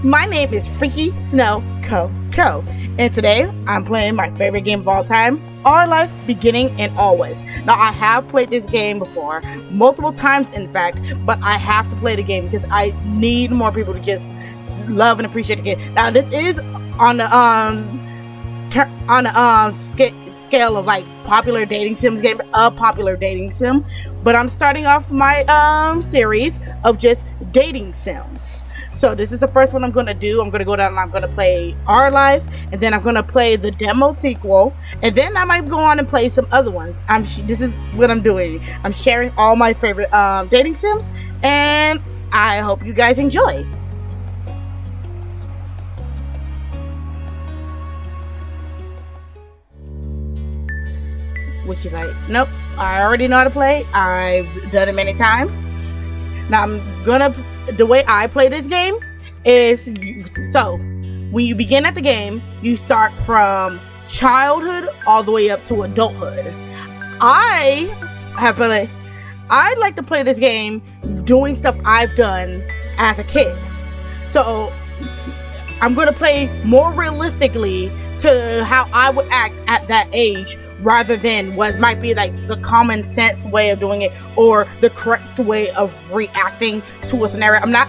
My name is FreakySnow Cove, and today I'm playing my favorite game of all time, Our Life Beginning and Always. Now, I have played this game before, multiple times in fact, but I have to play the game because I need more people to just love and appreciate the game. Now, this is on the scale of like popular dating sims game, a popular dating sim, but I'm starting off my series of just dating sims. So this is the first one I'm going to do. I'm going to go down and I'm going to play Our Life, and then I'm going to play the demo sequel, and then I might go on and play some other ones. This is what I'm doing. I'm sharing all my favorite dating sims, and I hope you guys enjoy. Would you like? Nope. I already know how to play. I've done it many times. Now the way I play this game is, so when you begin at the game, you start from childhood all the way up to adulthood. I like to play this game doing stuff I've done as a kid. So I'm going to play more realistically to how I would act at that age, rather than what might be like the common sense way of doing it or the correct way of reacting to a scenario. I'm not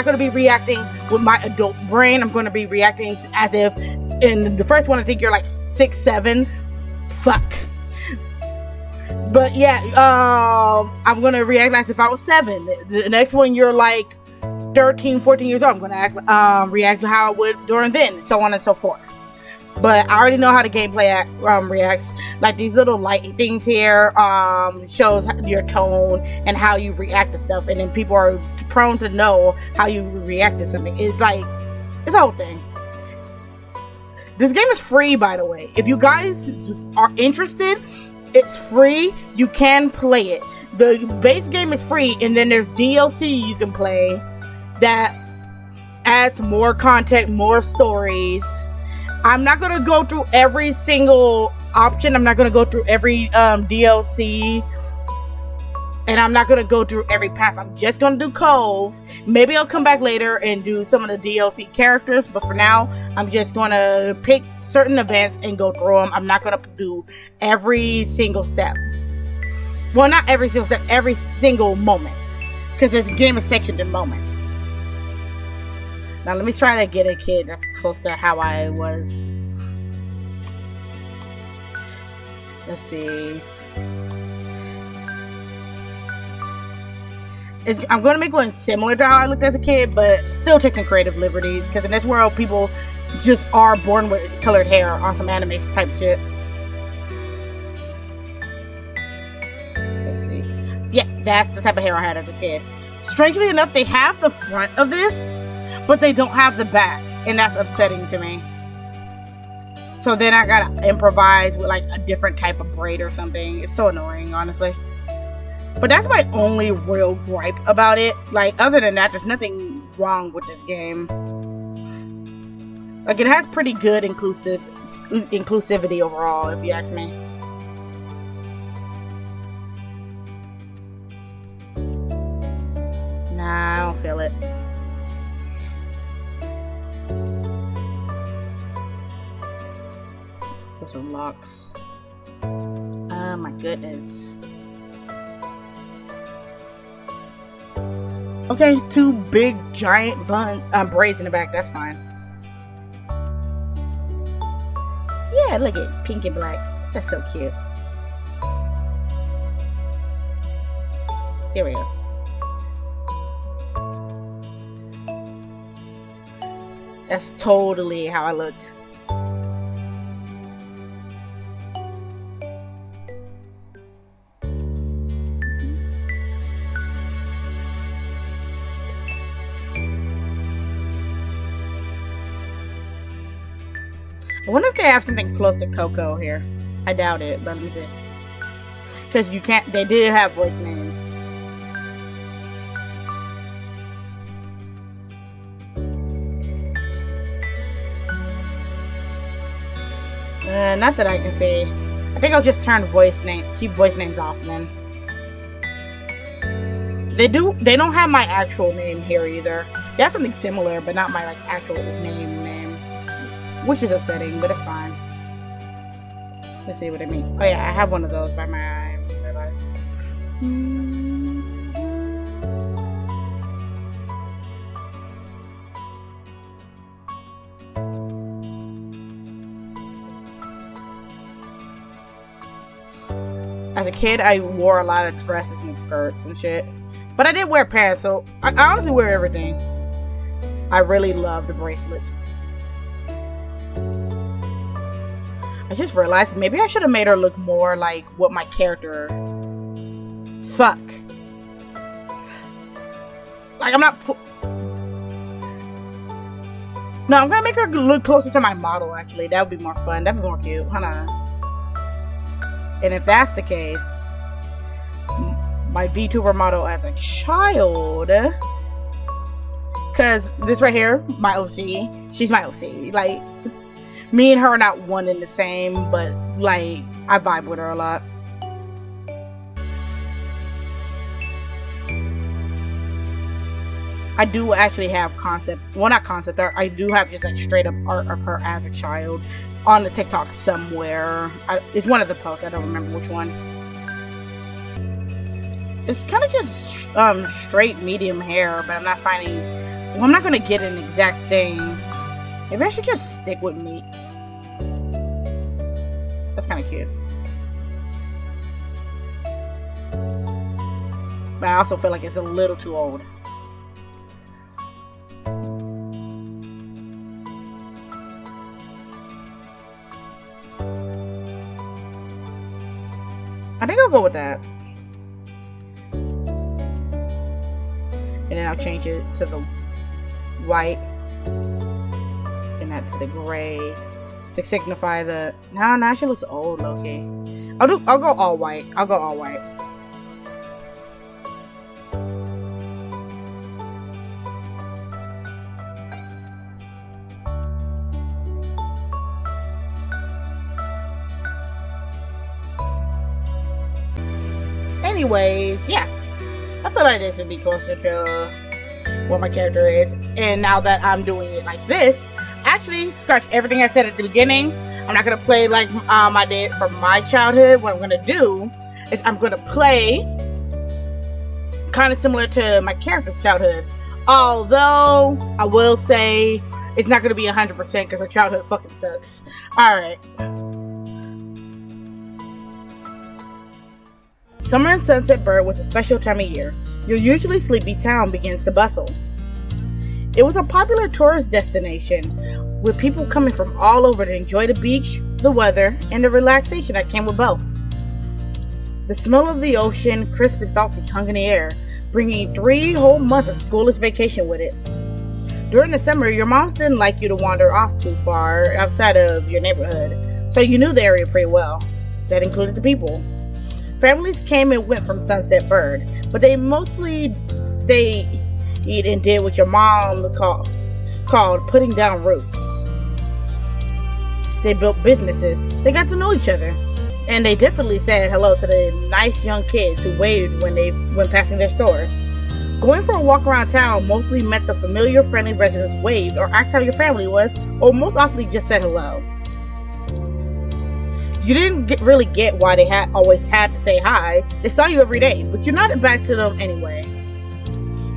going to be reacting with my adult brain. I'm going to be reacting as if in the first one I think you're like 6, 7. Fuck. But yeah, I'm going to react as if I was 7. The next one you're like 13, 14 years old. I'm going to react to how I would during then, so on and so forth. But I already know how the gameplay reacts. Like these little light things here shows your tone and how you react to stuff, and then people are prone to know how you react to something. It's like, it's a whole thing. This game is free, by the way. If you guys are interested, it's free. You can play it. The base game is free, and then there's DLC you can play that adds more content, more stories. I'm not going to go through every single option. I'm not going to go through every DLC. And I'm not going to go through every path. I'm just going to do Cove. Maybe I'll come back later and do some of the DLC characters. But for now, I'm just going to pick certain events and go through them. I'm not going to do every single step. Well, not every single step. Every single moment. Because this game is sectioned in moments. Now let me try to get a kid that's close to how I was. Let's see. I'm going to make one similar to how I looked as a kid, but still taking creative liberties. Because in this world, people just are born with colored hair on some anime type shit. Let's see. Yeah, that's the type of hair I had as a kid. Strangely enough, they have the front of this, but they don't have the back, and that's upsetting to me. So then I gotta improvise with like a different type of braid or something. It's so annoying, honestly. But that's my only real gripe about it. Like, other than that, there's nothing wrong with this game. Like, it has pretty good inclusivity overall, if you ask me. Nah, I don't feel it. Some locks. Oh my goodness. Okay, 2 big giant braids in the back. That's fine. Yeah, look at pink and black. That's so cute. Here we go. That's totally how I look. I wonder if they have something close to Coco here. I doubt it, but let me see. Because you can't, they did have voice names. Not that I can see. I think I'll just turn keep voice names off then. They don't have my actual name here either. That's something similar, but not my like actual name, which is upsetting, but it's fine. Let's see what I mean. Oh yeah, I have one of those by my eye. As a kid, I wore a lot of dresses and skirts and shit. But I did wear pants, so I honestly wear everything. I really love the bracelets. I just realized maybe I should have made her look more like what my character... Fuck. Like, I'm not... No, I'm gonna make her look closer to my model, actually. That would be more fun. That'd be more cute. Hold on. And if that's the case, my VTuber model as a child, because this right here, my OC, she's my OC. Like, me and her are not one and the same, but like, I vibe with her a lot. I do actually have concept, well, not concept art, I do have just like straight up art of her as a child on the TikTok somewhere. It's one of the posts, I don't remember which one. It's kind of just straight medium hair, but I'm not finding, well, I'm not going to get an exact thing. Maybe I should just stick with me. That's kind of cute. But I also feel like it's a little too old. I think I'll go with that. And then I'll change it to the white. And that to the gray. To signify the... Nah, she looks old, okay. I'll go all white. I'll go all white. Anyways, yeah, I feel like this would be closer to what my character is. And now that I'm doing it like this, actually scratch everything I said at the beginning. I'm not gonna play like I did from my childhood. What I'm gonna do is I'm gonna play kind of similar to my character's childhood. Although I will say it's not gonna be 100% because her childhood fucking sucks. All right. Summer in Sunset Bird was a special time of year. Your usually sleepy town begins to bustle. It was a popular tourist destination, with people coming from all over to enjoy the beach, the weather, and the relaxation that came with both. The smell of the ocean, crisp and salty, hung in the air, bringing 3 whole months of schoolless vacation with it. During the summer, your moms didn't like you to wander off too far outside of your neighborhood, so you knew the area pretty well. That included the people. Families came and went from Sunset Bird, but they mostly stayed and did what your mom called putting down roots. They built businesses, they got to know each other, and they definitely said hello to the nice young kids who waved when they went passing their stores. Going for a walk around town mostly meant the familiar, friendly residents waved or asked how your family was, or most often just said hello. You didn't really get why they always had to say hi. They saw you every day, but you nodded back to them anyway.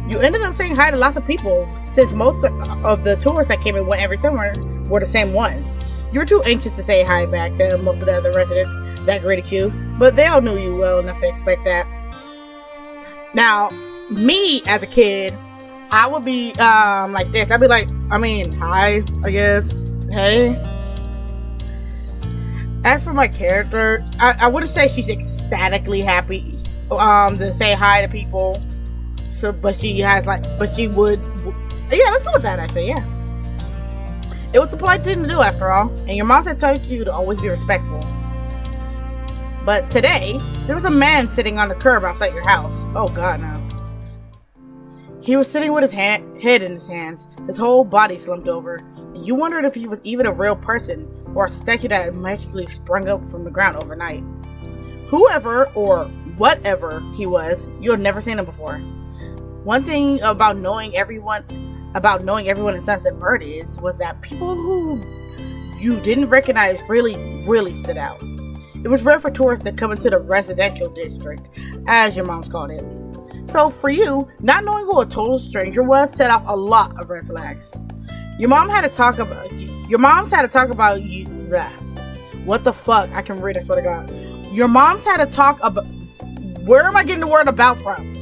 You ended up saying hi to lots of people, since most of the tourists that came and went every summer were the same ones. You were too anxious to say hi back to most of the other residents that greeted you, but they all knew you well enough to expect that. Now, me as a kid, I would be like this. I'd be like, hi, I guess, hey. As for my character, I wouldn't say she's ecstatically happy to say hi to people. So, but she would. Yeah, let's go with that actually. Yeah, it was the polite thing to do after all. And your mom had told you to always be respectful. But today, there was a man sitting on the curb outside your house. Oh God, no. He was sitting with his head in his hands, his whole body slumped over, and you wondered if he was even a real person or a statue that had magically sprung up from the ground overnight. Whoever or whatever he was, you had never seen him before. One thing about knowing everyone about knowing everyone in Sunset Birdies was that people who you didn't recognize really stood out. It was rare for tourists to come into the residential district, as your mom's called it. So for you, not knowing who a total stranger was set off a lot of red flags. Your mom's had to talk about you. What the fuck? I can read, I swear to God. Your mom's had to talk about... Where am I getting the word about from?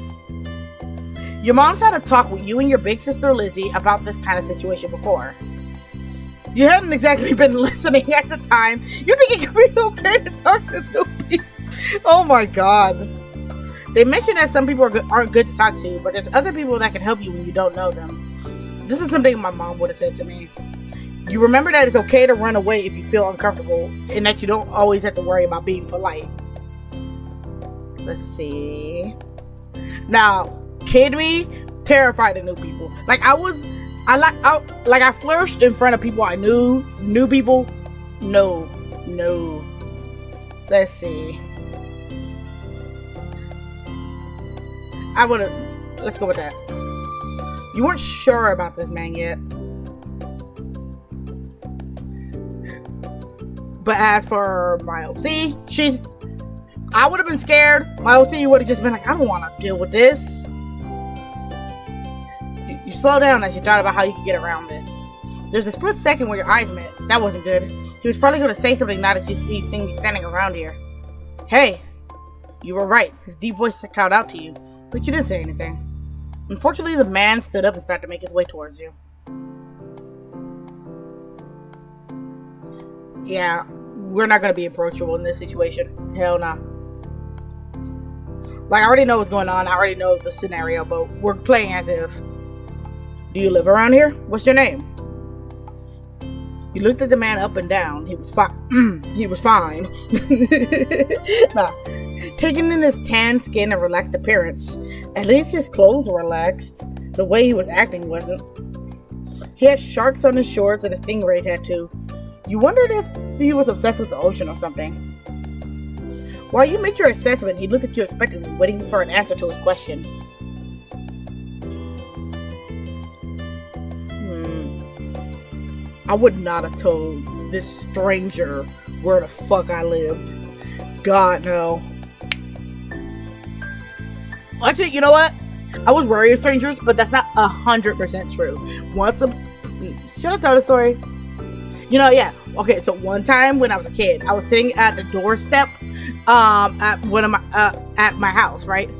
Your mom's had to talk with you and your big sister Lizzie about this kind of situation before. You hadn't exactly been listening at the time. You think it could be okay to talk to new people? Oh my God. They mentioned that some people aren't good to talk to, but there's other people that can help you when you don't know them. This is something my mom would have said to me. You remember that it's okay to run away if you feel uncomfortable, and that you don't always have to worry about being polite. Let's see. Now, kid me, terrified of new people. I flourished in front of people I knew. New people, no. Let's see. Let's go with that. You weren't sure about this man yet. But as for my OC, I would have been scared. My OC would have just been like, I don't want to deal with this. You slow down as you thought about how you could get around this. There's a split second where your eyes met. That wasn't good. He was probably going to say something now that he's seen me standing around here. Hey, you were right. His deep voice called out to you, but you didn't say anything. Unfortunately, the man stood up and started to make his way towards you. Yeah, we're not going to be approachable in this situation. Hell no. Like, I already know what's going on. I already know the scenario, but we're playing as if. Do you live around here? What's your name? You looked at the man up and down. He was fine. He was fine. Nah. Taking in his tan skin and relaxed appearance, at least his clothes were relaxed. The way he was acting wasn't. He had sharks on his shorts and a stingray tattoo. You wondered if he was obsessed with the ocean or something. While you made your assessment, he looked at you expectantly, waiting for an answer to his question. I would not have told this stranger where the fuck I lived. God, no. Actually, you know what? I was worried of strangers, but that's not 100% true. Should I tell the story? You know, yeah. Okay, so one time when I was a kid, I was sitting at the doorstep at my house, right?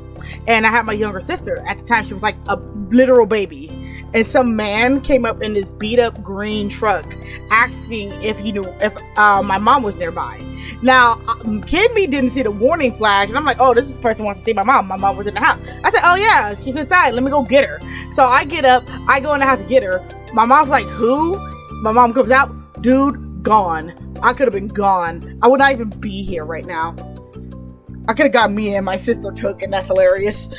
And I had my younger sister. At the time, she was like a literal baby. And some man came up in this beat up green truck asking if he knew if my mom was nearby. Now, kid me didn't see the warning flag, and I'm like, oh, this person wants to see my mom. My mom was in the house. I said, oh yeah, she's inside. Let me go get her. So I get up, I go in the house to get her. My mom's like, who? My mom comes out, dude, gone. I could have been gone. I would not even be here right now. I could have got me and my sister took, and that's hilarious.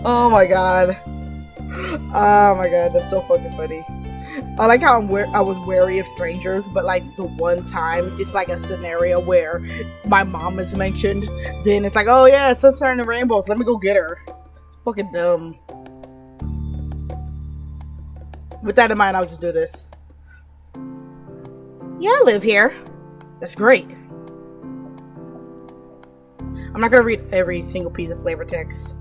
Oh my god. Oh my god, that's so fucking funny. I like how I was wary of strangers, but like the one time it's like a scenario where my mom is mentioned, then it's like, oh yeah, sunshine and rainbows, let me go get her. Fucking dumb. With that in mind, I'll just do this. Yeah, I live here. That's great. I'm not gonna read every single piece of flavor text.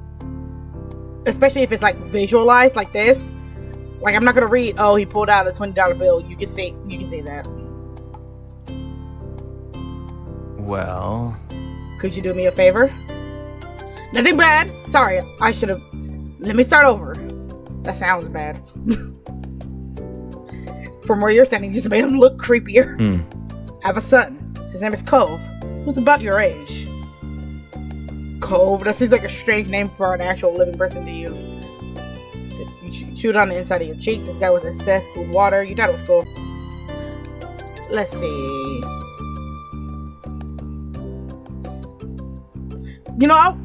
Especially if it's like visualized like this. Like, I'm not gonna read, oh, he pulled out a $20 bill. You can say that. Well, Could you do me a favor? Nothing bad. Sorry, I should have... Let me start over. That sounds bad. From where you're standing, you just made him look creepier. I have a son. His name is Cove. Who's about your age. Cove? That seems like a strange name for an actual living person to you. You chewed on the inside of your cheek. This guy was obsessed with water. You thought it was cool. Let's see. You know,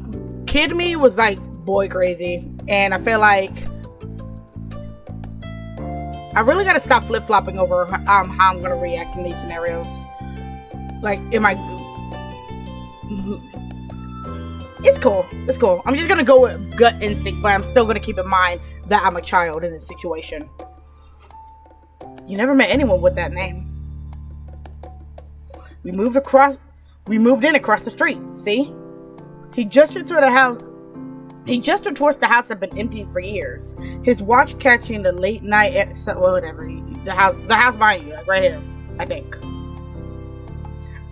kid me was like boy crazy. And I feel like I really gotta stop flip-flopping over how I'm gonna react in these scenarios. Like, it's cool. It's cool. I'm just gonna go with gut instinct, but I'm still gonna keep in mind that I'm a child in this situation. You never met anyone with that name. We moved in across the street, see? He gestured toward the house. He gestured towards the house that had been empty for years. His watch catching the late night, whatever. The house behind you, like right here, I think.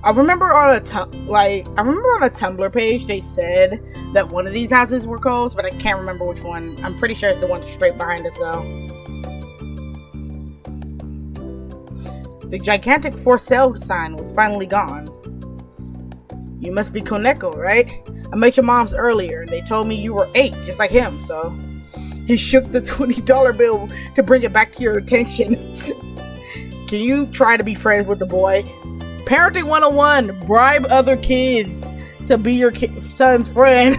I remember on a Tumblr page they said that one of these houses were Cove's, but I can't remember which one. I'm pretty sure it's the one straight behind us though. The gigantic for sale sign was finally gone. You must be Koneko, right? I met your moms earlier and they told me you were 8, just like him, so. He shook the $20 bill to bring it back to your attention. Can you try to be friends with the boy? Parenting 101, bribe other kids to be your son's friend.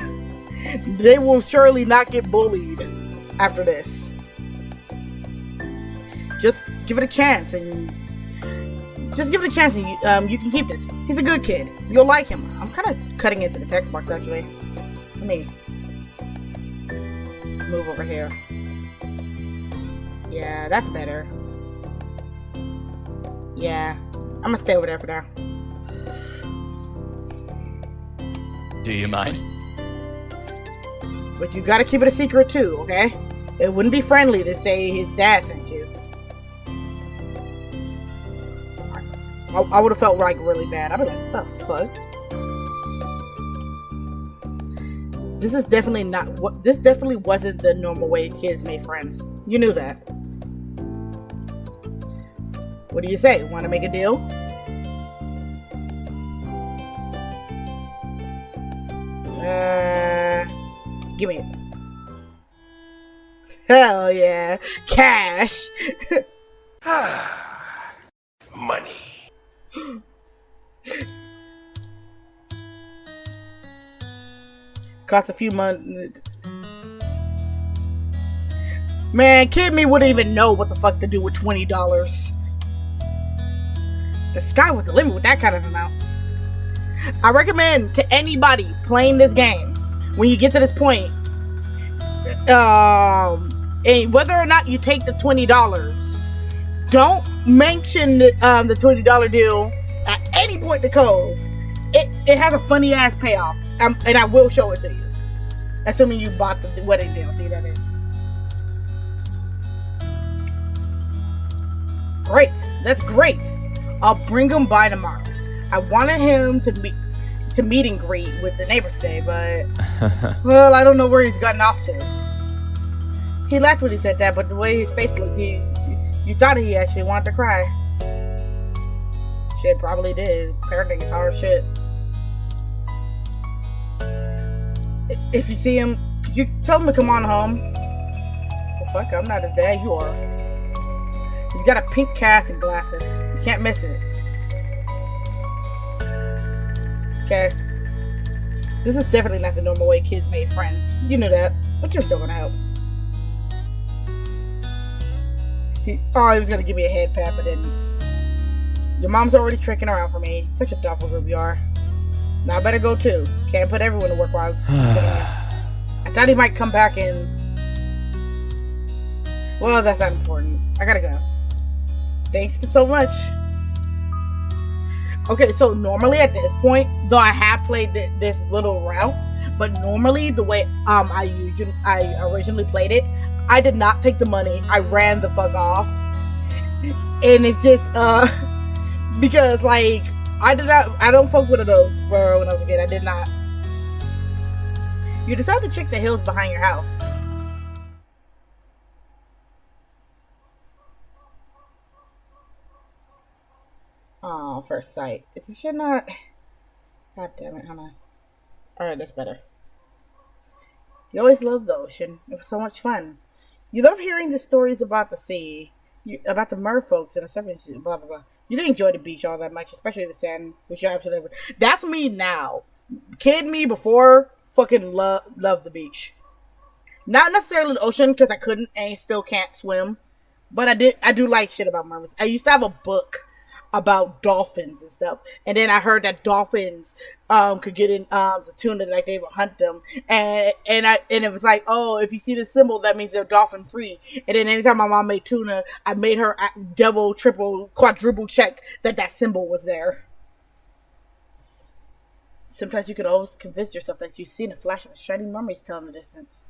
They will surely not get bullied after this. Just give it a chance and you can keep this. He's a good kid. You'll like him. I'm kind of cutting into the text box actually. Let me move over here. Yeah, that's better. Yeah, I'm gonna stay over there for now. Do you mind? But you gotta keep it a secret too, okay? It wouldn't be friendly to say his dad sent you. I would have felt like really bad. I'd be like, what the fuck? This definitely wasn't the normal way kids made friends. You knew that. What do you say? Want to make a deal? Give me it. Hell yeah. Cash. Money. Cost a few months. Man, kid me wouldn't even know what the fuck to do with $20. The sky was the limit with that kind of amount. I recommend to anybody playing this game, when you get to this point, and whether or not you take the $20, don't mention the $20 deal at any point to Cove. It has a funny ass payoff, and I will show it to you, assuming you bought the wedding deal. See, that is great. That's great. I'll bring him by tomorrow. I wanted him to meet and greet with the neighbors today, but well, I don't know where he's gotten off to. He laughed when he said that, but the way his face looked, you thought he actually wanted to cry. Shit, probably did. Parenting is hard shit. If you see him, could you tell him to come on home? Well, fuck, I'm not his dad, you are. He's got a pink cast and glasses. You can't miss it. Okay. This is definitely not the normal way kids made friends. You knew that, but you're still gonna help. He was gonna give me a head pat, but then your mom's already tricking around for me. Such a thoughtful group you are. Now I better go too. Can't put everyone to work while I thought he might come back and... Well, that's not important. I gotta go. Thanks so much. Okay, so normally at this point, though I have played this little route, but normally the way I originally played it, I did not take the money. I ran the fuck off. And it's just because like I don't fuck with those for when I was a kid. I did not. You decide to check the hills behind your house. Oh, first sight. It should not. God damn it, hold on. Alright, that's better. You always loved the ocean. It was so much fun. You love hearing the stories about the sea, about the merfolks and the surface, blah blah blah. You didn't enjoy the beach all that much, especially the sand, which you absolutely. That's me now. Kid me before fucking love the beach. Not necessarily the ocean because I couldn't and still can't swim, but I do like shit about mermaids. I used to have a book about dolphins and stuff. And then I heard that dolphins could get in the tuna, like they would hunt them. And it was like, oh, if you see the symbol, that means they're dolphin free. And then anytime my mom made tuna, I made her double, triple, quadruple check that symbol was there. Sometimes you can always convince yourself that you've seen a flash of a shiny mermaid's tail in the distance.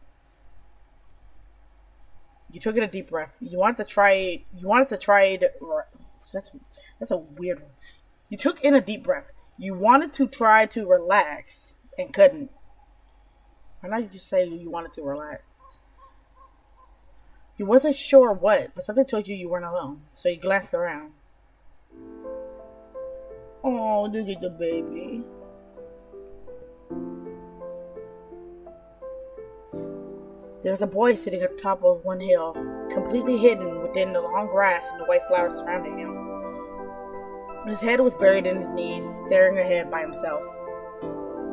You took in a deep breath. You wanted to try. That's a weird one. You took in a deep breath. You wanted to try to relax and couldn't. Why not you just say you wanted to relax? You wasn't sure what, but something told you weren't alone. So you glanced around. Oh, look at the baby. There was a boy sitting at the top of one hill, completely hidden within the long grass and the white flowers surrounding him. His head was buried in his knees, staring ahead by himself.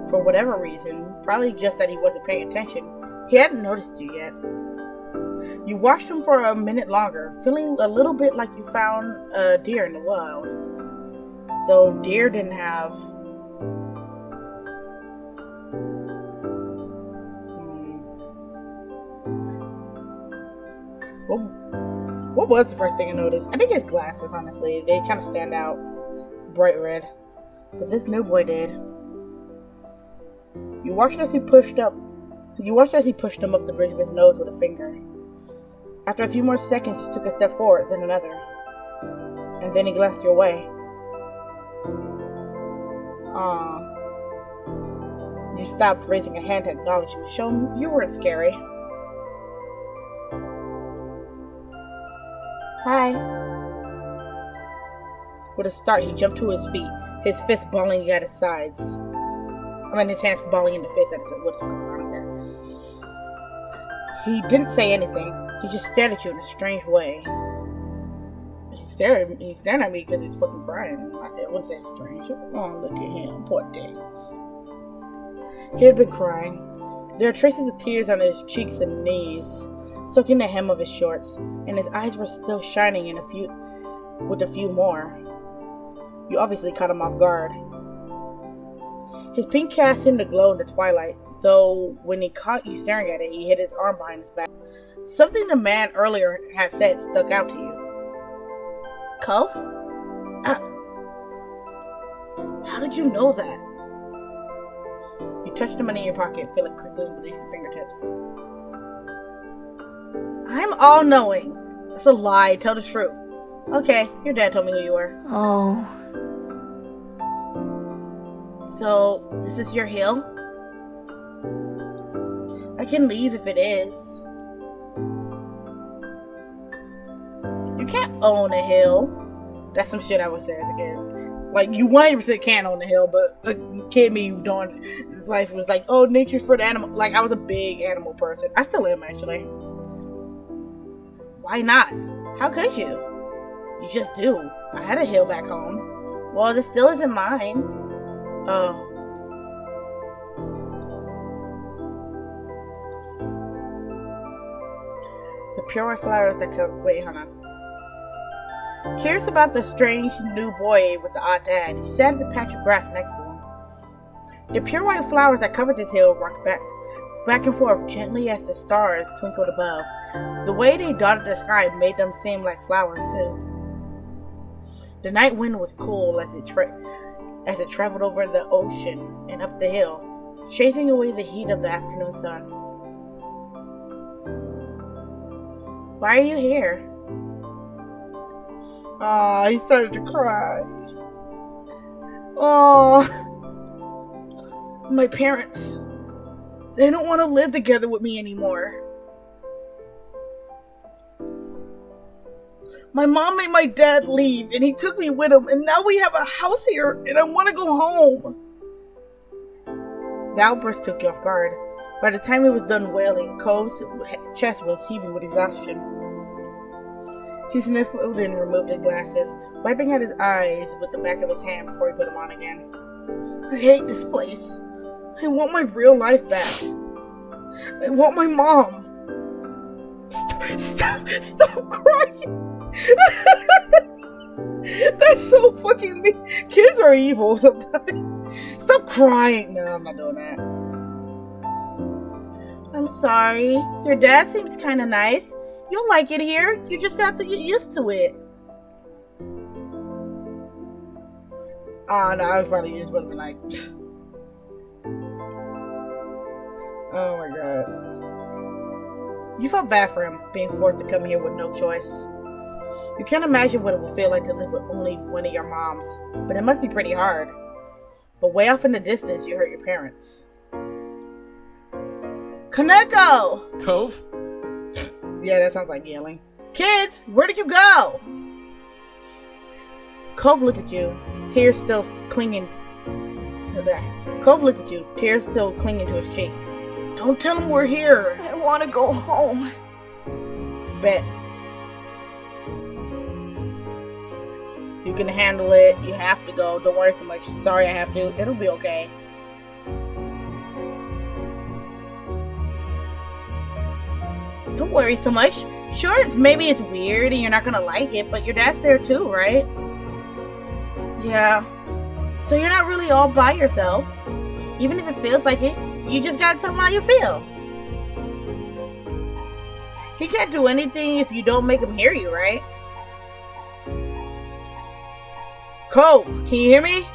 For whatever reason, probably just that he wasn't paying attention, he hadn't noticed you yet. You watched him for a minute longer, feeling a little bit like you found a deer in the wild. Though deer didn't have... What was the first thing I noticed? I think his glasses, honestly. They kind of stand out. Bright red. But this new boy did. You watched as he pushed him up the bridge of his nose with a finger. After a few more seconds, he took a step forward, then another. And then he glanced your way. You stopped, raising a hand to acknowledge him. Show him you weren't scary. Hi. With a start, he jumped to his feet, his fists balling at his sides. His hands balling in the face at his sides. What the fuck? I don't care. He didn't say anything. He just stared at you in a strange way. He's staring at me because he's fucking crying. I wouldn't say it's strange. Oh, look at him. Poor thing. He had been crying. There are traces of tears on his cheeks and knees, soaking the hem of his shorts, and his eyes were still shining with a few more. You obviously caught him off guard. His pink cast seemed to glow in the twilight, though when he caught you staring at it, he hid his arm behind his back. Something the man earlier had said stuck out to you. Cove? How did you know that? You touched the money in your pocket, feel it crinkling beneath your fingertips. I'm all-knowing. That's a lie. Tell the truth. Okay, your dad told me who you were. Oh. So, this is your hill? I can leave if it is. You can't own a hill. That's some shit I would say as a kid. Like, you 100% can own a hill, but a kid me doing his life was like, oh, nature's for the animal. Like, I was a big animal person. I still am, actually. Why not? How could you? You just do. I had a hill back home. Well, this still isn't mine. Oh. The pure white flowers that cover... Wait, hold on. Curious about the strange new boy with the odd dad, he sat at the patch of grass next to him. The pure white flowers that covered this hill rocked back and forth gently as the stars twinkled above. The way they dotted the sky made them seem like flowers too. The night wind was cool as it traveled over the ocean and up the hill, chasing away the heat of the afternoon sun. Why are you here? Oh, he started to cry. Oh, my parents. They don't want to live together with me anymore. My mom made my dad leave, and he took me with him, and now we have a house here, and I want to go home. The outburst took you off guard. By the time he was done wailing, Cove's chest was heaving with exhaustion. He sniffled and removed his glasses, wiping at his eyes with the back of his hand before he put them on again. I hate this place. I want my real life back. I want my mom. Stop crying. That's so are evil sometimes. Stop crying. No, I'm not doing that. I'm sorry. Your dad seems kind of nice. You'll like it here. You just have to get used to it. Oh, no, I was probably just would have been like... Oh my god. You felt bad for him, being forced to come here with no choice. You can't imagine what it will feel like to live with only one of your moms, but it must be pretty hard. But way off in the distance, you hurt your parents. Kaneko! Cove? Yeah, that sounds like yelling. Kids, where did you go? Cove looked at you, tears still clinging. Cove looked at you, tears still clinging to his cheeks. Don't tell him we're here. I want to go home. Bet. You can handle it. You have to go. Don't worry so much. Sorry I have to. It'll be okay. Don't worry so much. Sure, maybe it's weird and you're not gonna like it, but your dad's there too, right? Yeah. So you're not really all by yourself. Even if it feels like it, you just gotta tell him how you feel. He can't do anything if you don't make him hear you, right? Cove, can you hear me?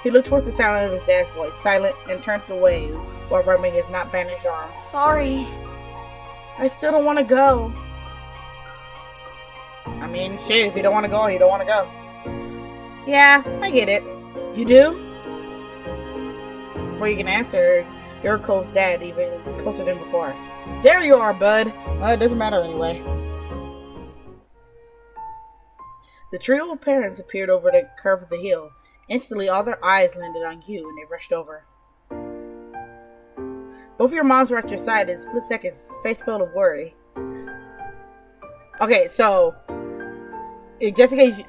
He looked towards the sound of his dad's voice, silent, and turned away while rubbing his not bandaged arm. Sorry. I still don't want to go. I mean, shit, if you don't want to go, you don't want to go. Yeah, I get it. You do? Before you can answer, you're Cove's dad, even closer than before. There you are, bud. Well, it doesn't matter anyway. The trio of parents appeared over the curve of the hill. Instantly, all their eyes landed on you, and they rushed over. Both of your moms were at your side in split seconds, face full of worry. Okay, so just in case,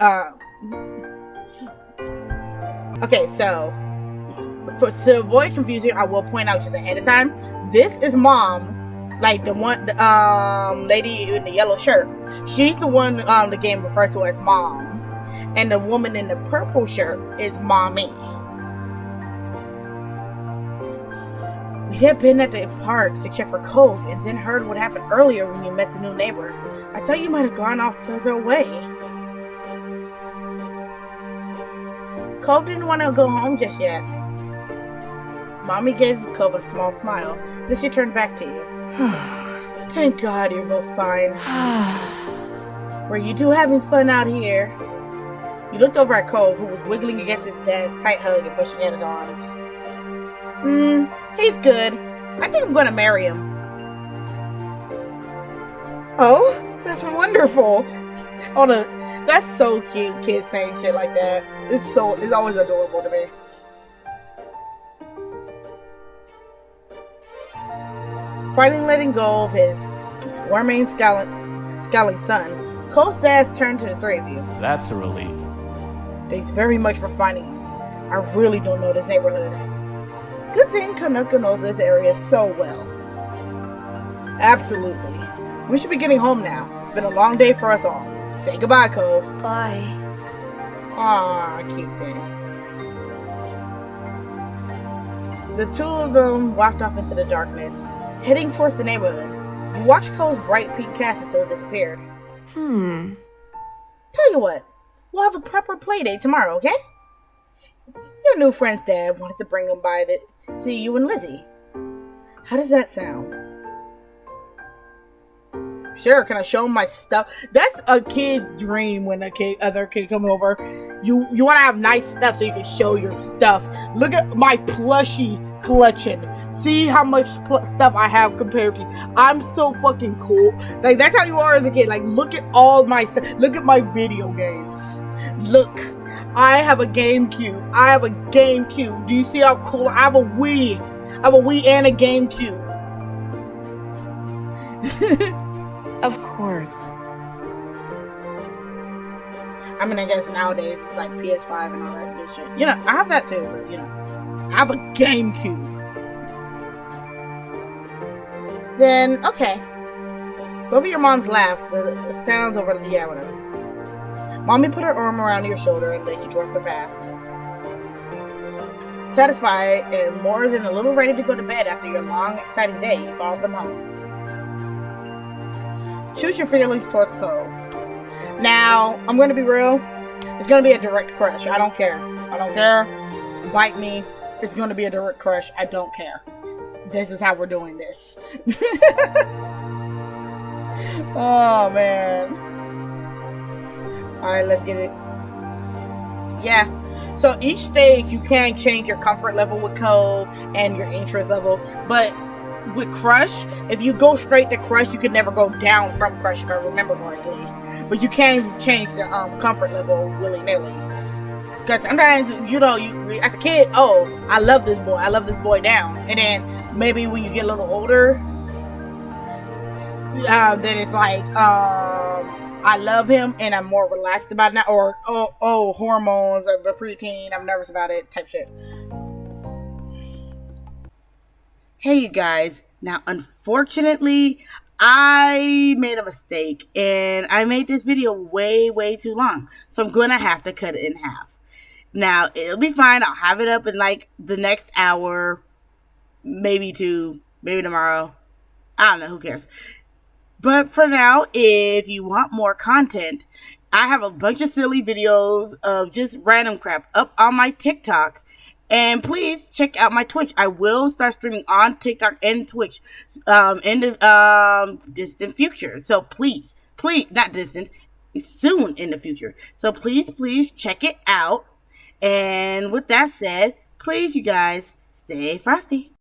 okay, so to avoid confusion, I will point out just ahead of time. This is mom, like the one, lady in the yellow shirt. She's the one the game refers to as mom, and the woman in the purple shirt is mommy. We had been at the park to check for Cove, and then heard what happened earlier when you met the new neighbor. I thought you might have gone off further away. Cove didn't want to go home just yet. Mommy gave Cove a small smile. Then she turned back to you. Thank God you're both fine. Were you two having fun out here? You looked over at Cove, who was wiggling against his dad's tight hug and pushing at his arms. He's good. I think I'm gonna marry him. Oh, that's wonderful. Hold on. That's so cute, kids saying shit like that. It's always adorable to me. Finally letting go of his squirming, scowling son, Cove's dad turned to the three of you. That's a relief. Thanks very much for finding him. I really don't know this neighborhood. Good thing Kaneko knows this area so well. Absolutely. We should be getting home now. It's been a long day for us all. Say goodbye, Cove. Bye. Aw, cute thing. The two of them walked off into the darkness, heading towards the neighborhood. You watched Cove's bright pink cast until it disappeared. Tell you what, we'll have a proper play date tomorrow, okay? Your new friend's dad wanted to bring him by to see you and Lizzie. How does that sound? Sure, can I show him my stuff? That's a kid's dream when other kid comes over. You want to have nice stuff so you can show your stuff. Look at my plushie collection. See how much stuff I have compared to you. I'm so fucking cool. Like, that's how you are as a kid. Like, look at all my stuff. Look at my video games. Look. I have a GameCube. I have a GameCube. Do you see how cool? I have a Wii. I have a Wii and a GameCube. Of course. I mean, I guess nowadays it's like PS5 and all that good shit. You know, I have that too, but you know, I have a GameCube. Then, okay. Both of your moms laughed. The sounds over, yeah, whatever. Mommy put her arm around your shoulder and led you towards the bath. Satisfied and more than a little ready to go to bed after your long, exciting day, you followed them home. Choose your feelings towards Cove. Now, I'm going to be real. It's going to be a direct crush. I don't care. I don't care. Bite me. It's going to be a direct crush. I don't care. This is how we're doing this. Oh, man. Alright, let's get it. Yeah. So each stage, you can change your comfort level with Cove and your interest level. But with Crush, if you go straight to Crush, you can never go down from Crush, if I remember correctly. But you can change the comfort level willy-nilly. Because sometimes, you as a kid, oh, I love this boy down. And then maybe when you get a little older, then it's like, I love him and I'm more relaxed about it now. Or, oh, hormones, or the preteen, I'm nervous about it, type shit. Hey, you guys. Now, unfortunately, I made a mistake and I made this video way, way too long. So I'm going to have to cut it in half. Now, it'll be fine. I'll have it up in like the next hour, maybe two, maybe tomorrow. I don't know. Who cares? But for now, if you want more content, I have a bunch of silly videos of just random crap up on my TikTok. And please check out my Twitch. I will start streaming on TikTok and Twitch in the distant future. So please, not distant, soon in the future. So please check it out. And with that said, please, you guys, stay frosty.